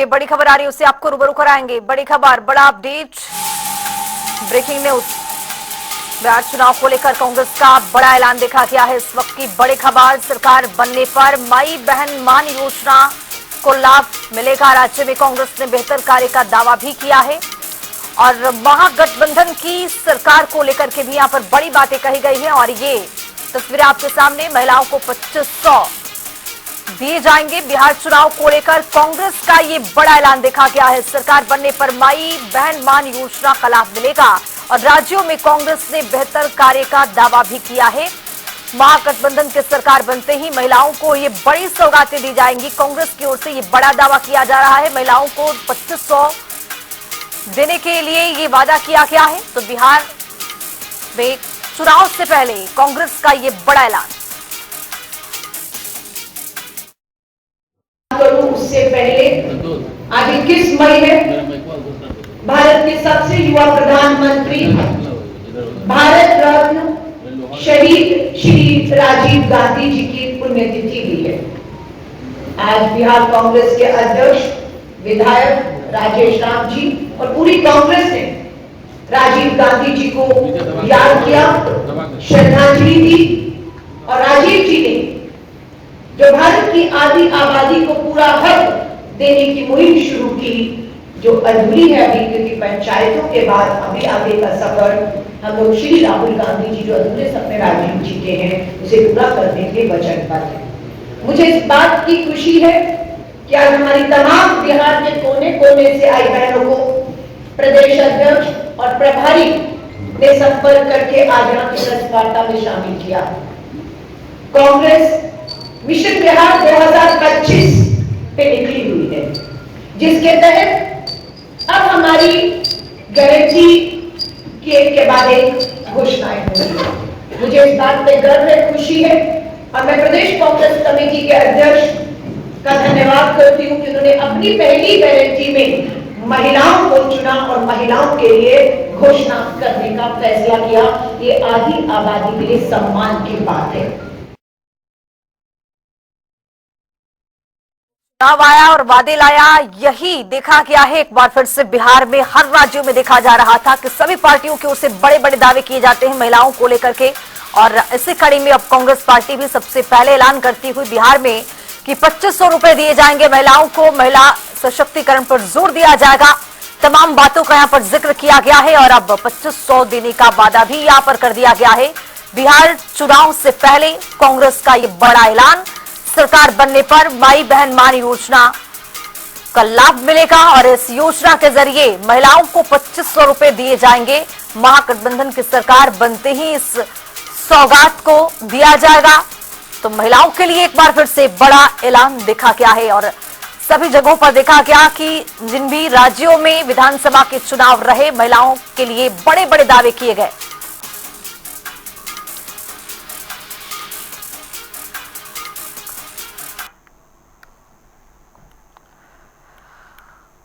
ये बड़ी खबर आ रही है, उससे आपको रूबरू कराएंगे। बड़ी खबर, बड़ा अपडेट, ब्रेकिंग न्यूज। बिहार चुनाव को लेकर कांग्रेस का बड़ा ऐलान देखा गया है। इस वक्त की बड़ी खबर, सरकार बनने पर माई बहन मान योजना को लाभ मिलेगा। राज्य में कांग्रेस ने बेहतर कार्य का दावा भी किया है और महागठबंधन की सरकार को लेकर के भी यहां पर बड़ी बातें कही गई है। और ये तस्वीरें आपके सामने, महिलाओं को 2500 दिए जाएंगे। बिहार चुनाव को लेकर कांग्रेस का ये बड़ा ऐलान देखा गया है। सरकार बनने पर माई बहन मान योजना का लाभ मिलेगा और राज्यों में कांग्रेस ने बेहतर कार्य का दावा भी किया है। महागठबंधन की सरकार बनते ही महिलाओं को ये बड़ी सौगातें दी जाएंगी। कांग्रेस की ओर से ये बड़ा दावा किया जा रहा है। महिलाओं को 2500 देने के लिए ये वादा किया गया है। तो बिहार में चुनाव से पहले कांग्रेस का ये बड़ा ऐलान। उससे पहले आज 21 मई है। भारत के सबसे युवा प्रधानमंत्री, भारत रत्न शहीद श्री राजीव गांधी जी की पुण्यतिथि भी है। आज बिहार कांग्रेस के अध्यक्ष विधायक राजेश राम जी और पूरी कांग्रेस ने राजीव गांधी जी को याद किया, श्रद्धांजलि दी। और राजीव जी ने जो भारत की आधी आबादी को पूरा हक देने की मुहिम शुरू की, जो अधूरी है अभी, क्योंकि पंचायतों के बाद अभी आगे का सफर हम लोग श्री राहुल गांधी जी जो अधूरे सपने राजीव जी के हैं उसे पूरा करने के वचनबद्ध हैं। मुझे इस बात की खुशी है कि आज हमारी तमाम बिहार के कोने कोने से आई बहनों को प्रदेश अध्यक्ष और प्रभारी ने संपर्क करके आज यहाँ की प्रेस वार्ता में शामिल किया। कांग्रेस मिशन बिहार 2025 पे निकली हुई है, जिसके तहत अब हमारी गारंटी की एक के बाद एक घोषणाएं होंगी। मुझे इस बात पे गर्व है, खुशी है और मैं प्रदेश कांग्रेस कमेटी के अध्यक्ष का धन्यवाद करती हूँ कि उन्होंने अपनी पहली गारंटी में महिलाओं को चुना और महिलाओं के लिए घोषणा करने का फैसला किया। ये आधी आबादी के लिए सम्मान की बात है। चुनाव आया और वादे लाया, यही देखा गया है। एक बार फिर से बिहार में हर राज्यों में देखा जा रहा था कि सभी पार्टियों की ओर से बड़े बड़े दावे किए जाते हैं महिलाओं को लेकर के। और इसी कड़ी में अब कांग्रेस पार्टी भी सबसे पहले ऐलान करती हुई बिहार में कि 2500 रुपए दिए जाएंगे महिलाओं को। महिला सशक्तिकरण पर जोर दिया जाएगा। तमाम बातों का यहाँ पर जिक्र किया गया है और अब 2500 देने का वादा भी यहाँ पर कर दिया गया है। बिहार चुनाव से पहले कांग्रेस का ये बड़ा ऐलान, सरकार बनने पर माई बहन मान योजना का लाभ मिलेगा और इस योजना के जरिए महिलाओं को 2500 रुपए दिए जाएंगे। महागठबंधन की सरकार बनते ही इस सौगात को दिया जाएगा। तो महिलाओं के लिए एक बार फिर से बड़ा ऐलान देखा गया है और सभी जगहों पर देखा गया कि जिन भी राज्यों में विधानसभा के चुनाव रहे, महिलाओं के लिए बड़े बड़े दावे किए गए।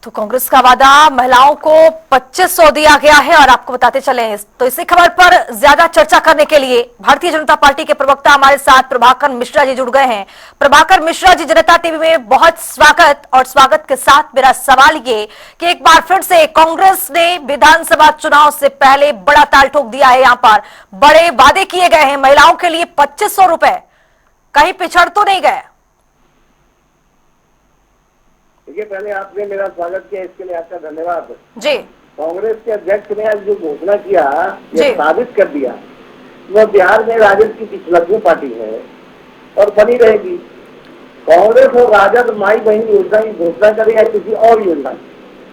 तो कांग्रेस का वादा, महिलाओं को 2500 दिया गया है। और आपको बताते चले तो इसी खबर पर ज्यादा चर्चा करने के लिए भारतीय जनता पार्टी के प्रवक्ता हमारे साथ प्रभाकर मिश्रा जी जुड़ गए हैं। प्रभाकर मिश्रा जी, जनता टीवी में बहुत स्वागत। और स्वागत के साथ मेरा सवाल ये कि एक बार फिर से कांग्रेस ने विधानसभा चुनाव से पहले बड़ा ताल ठोक दिया है। यहाँ पर बड़े वादे किए गए हैं महिलाओं के लिए 2500 रुपए, कहीं पिछड़ तो नहीं गए? देखिए, पहले आपने मेरा स्वागत किया, इसके लिए आपका धन्यवाद जी। कांग्रेस के अध्यक्ष ने आज जो घोषणा किया, ये साबित कर दिया वो बिहार में राजद की पिछलग्गू पार्टी है और बनी रहेगी। कांग्रेस और राजद माई बहन योजना की घोषणा करे या किसी और योजना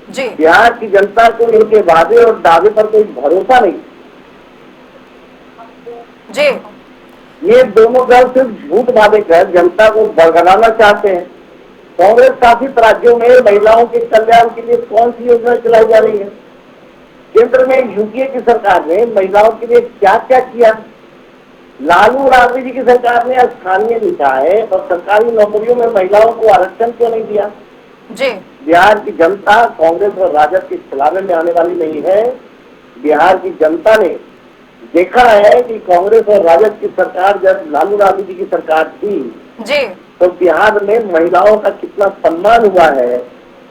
जी, बिहार की जनता को इनके वादे और दावे पर कोई भरोसा नहीं जी। ये दोनों दल सिर्फ झूठ वादे कर जनता को बरगलाना चाहते हैं। कांग्रेस शासित राज्यों में महिलाओं के कल्याण के लिए कौन सी योजना चलाई जा रही है? केंद्र में यूपीए की सरकार ने महिलाओं के लिए क्या क्या किया? लालू राबड़ी जी की सरकार ने स्थानीय निकाय और सरकारी नौकरियों में महिलाओं को आरक्षण क्यों नहीं दिया? जी। बिहार की जनता कांग्रेस और राजद के खिलाफ में आने वाली नहीं है। बिहार की जनता ने देखा है कि कांग्रेस और राजद की सरकार, जब लालू राबड़ी जी की सरकार थी जी, तो बिहार में महिलाओं का कितना सम्मान हुआ है,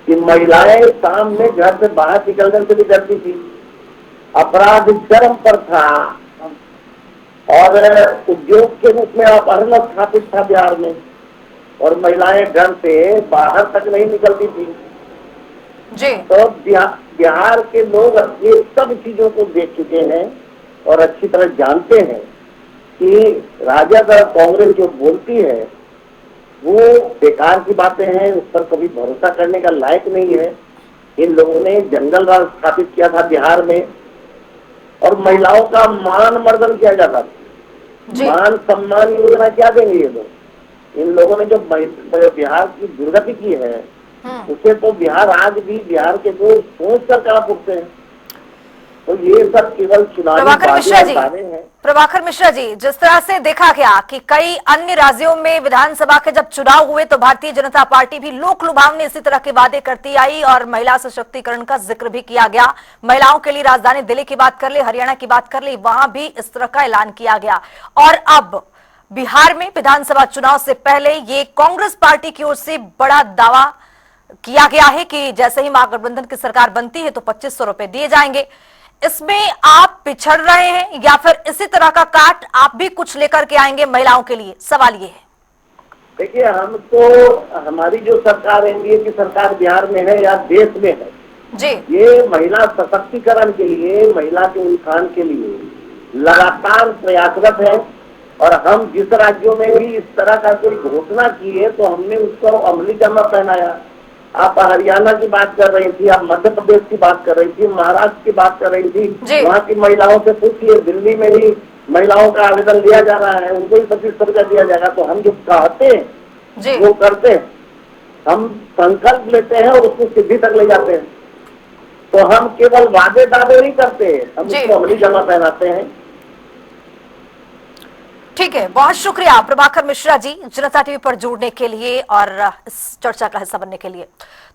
कि महिलाएं शाम में घर से बाहर निकलने से भी डरती थी, अपराध चरम पर था और उद्योग के रूप में अपहरण स्थापित था बिहार में, और महिलाएं घर से बाहर तक नहीं निकलती थी। जी तो बिहार के लोग ये सब चीजों को देख चुके हैं और अच्छी तरह जानते हैं कि राजद और कांग्रेस जो बोलती है वो बेकार की बातें हैं, उस पर कभी भरोसा करने का लायक नहीं है। इन लोगों ने जंगल राज स्थापित किया था बिहार में और महिलाओं का मान मर्दन किया जाता था। जी मान सम्मान योजना क्या देंगे ये लोग? इन लोगों ने जो बिहार की दुर्गति की है उसे तो बिहार आज भी बिहार के लोग सोच कर कांप उठते हैं। तो ये सब केवल चुनावी प्रभाकर मिश्रा जी, बातें हैं। प्रभाकर मिश्रा जी, जिस तरह से देखा गया कि कई अन्य राज्यों में विधानसभा के जब चुनाव हुए तो भारतीय जनता पार्टी भी लोक लुभावने इसी तरह के वादे करती आई और महिला सशक्तिकरण का जिक्र भी किया गया। महिलाओं के लिए राजधानी दिल्ली की बात कर ले, हरियाणा की बात कर ले, वहां भी इस तरह का ऐलान किया गया। और अब बिहार में विधानसभा चुनाव से पहले ये कांग्रेस पार्टी की ओर से बड़ा दावा किया गया है कि जैसे ही महागठबंधन की सरकार बनती है तो 2500 रुपए दिए जाएंगे। इसमें आप पिछड़ रहे हैं या फिर इसी तरह का काट आप भी कुछ लेकर के आएंगे महिलाओं के लिए? सवाल ये है। देखिए, हम तो हमारी जो सरकार एनडीए की सरकार बिहार में है या देश में है जी, ये महिला सशक्तिकरण के लिए, महिला के उत्थान के लिए लगातार प्रयासरत है। और हम जिस राज्यों में भी इस तरह का कोई घोषणा की है तो हमने उसको अमली जामा पहनाया। आप हरियाणा की बात कर रही थी, आप मध्य प्रदेश की बात कर रही थी, महाराष्ट्र की बात कर रही थी, वहाँ की महिलाओं से पूछिए। दिल्ली में भी महिलाओं का आवेदन लिया जा रहा है, उनको ही 2500 रुपया दिया जाएगा। तो हम जो कहते हैं वो करते हैं, हम संकल्प लेते हैं और उसको सिद्धि तक ले जाते हैं। तो हम केवल वादे दावे नहीं करते, हम उसको अमली जमा पहनाते हैं। ठीक है, बहुत शुक्रिया प्रभाकर मिश्रा जी जनता टीवी पर जुड़ने के लिए और इस चर्चा का हिस्सा बनने के लिए।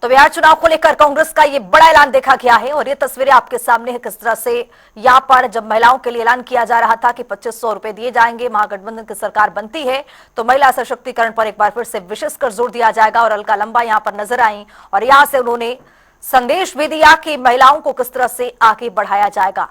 तो बिहार चुनाव को लेकर कांग्रेस का ये बड़ा ऐलान देखा गया है और ये तस्वीरें आपके सामने है किस तरह से यहाँ पर जब महिलाओं के लिए ऐलान किया जा रहा था कि 2500 रुपए दिए जाएंगे, महागठबंधन की सरकार बनती है तो महिला सशक्तिकरण पर एक बार फिर से विशेष कर जोर दिया जाएगा। और अलका लंबा यहाँ पर नजर आई और यहाँ से उन्होंने संदेश भी दिया कि महिलाओं को किस तरह से आगे बढ़ाया जाएगा।